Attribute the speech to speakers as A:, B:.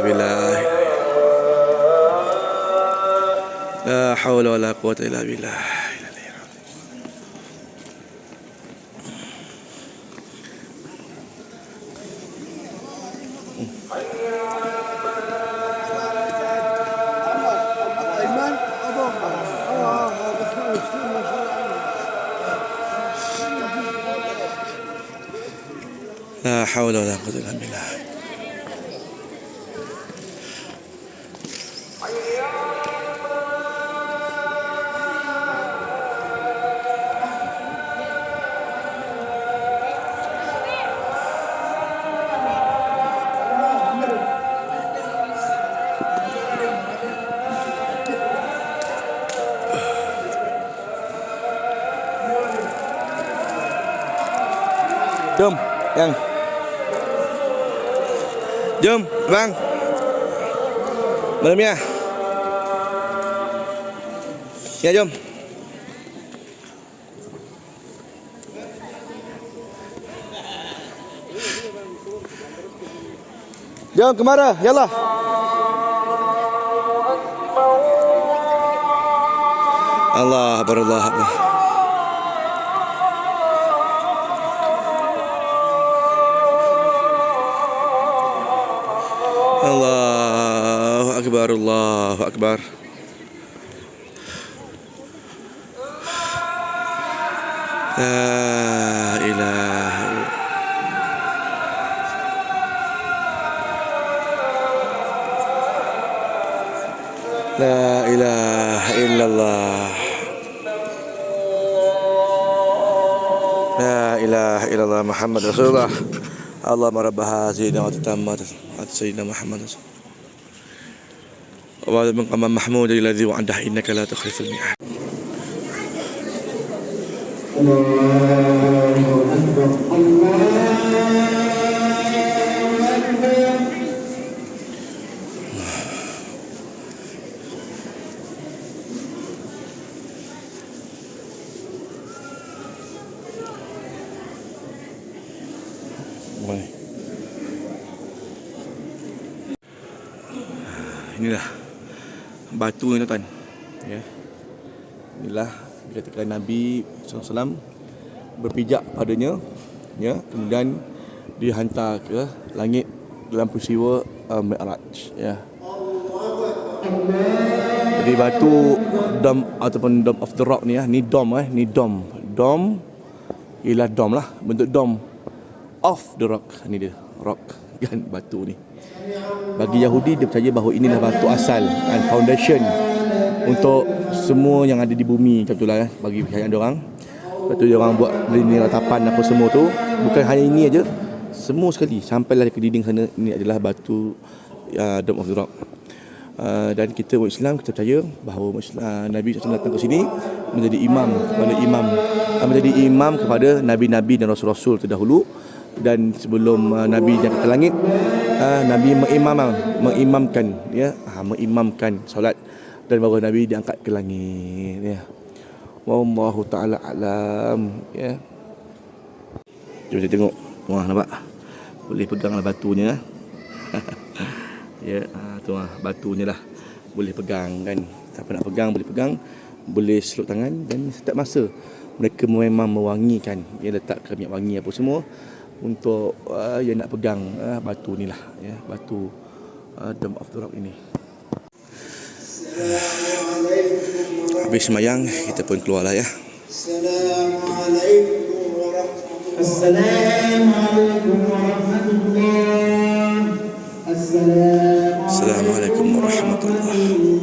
A: billah. La haula wala quwwata illa billah. La haula wala quwwata illa billah. Jom, yang. Jom, bang. Malam ya. Ya, jom. Jom kemana? Yalah. Allah Akbar, Allah Akbar. Allahu Akbar, Allahu Akbar. La ilaha La ilaha illallah. La ilaha illallah Muhammad Rasulullah. Allahumma rabb hadhihi da'wati tammati sayyidina Muhammad wa ala maqam mahmud alladhi wa'adahu innaka la tukhliful mi'ad. Allahu akbar, inilah batu ni tuan, ya. Inilah dikatakan Nabi SAW berpijak padanya, ya, kemudian dihantar ke langit dalam peristiwa Mi'raj, ya. Jadi batu dom ataupun dome of the rock ni, ya, ni dom, ni dom. Dom ialah dom lah, bentuk dom of the rock, ni dia rock kan, batu ni. Bagi Yahudi, dia percaya bahawa inilah batu asal and foundation untuk semua yang ada di bumi, macam itulah, bagi kepercayaan diorang. Lepas tu diorang buat lini ratapan apa semua tu. Bukan hanya ini aja, semua sekali sampailah ke dinding sana. Ini adalah batu Dome of the Rock. Dan kita umat Islam, kita percaya bahawa Nabi SAW datang ke sini menjadi imam kepada nabi-nabi dan rasul-rasul terdahulu. Dan sebelum Nabi jatuh ke langit, Nabi mengimamkan, ya, mengimamkan solat, dan baru Nabi diangkat ke langit, ya. Wallahu ta'ala alam, ya. Jom kita tengok. Wah, nampak? Boleh peganglah batunya. Ya, tu batunya lah. Boleh pegang kan. Siapa nak pegang boleh pegang. Boleh seluk tangan, dan setiap masa mereka memang mewangikan, ya, letak minyak wangi apa semua untuk yang nak pegang batu ni lah, ya, batu Dome of the Rock ini. Habis semayang, kita pun keluar lah, ya. Assalamualaikum warahmatullahi wabarakatuh.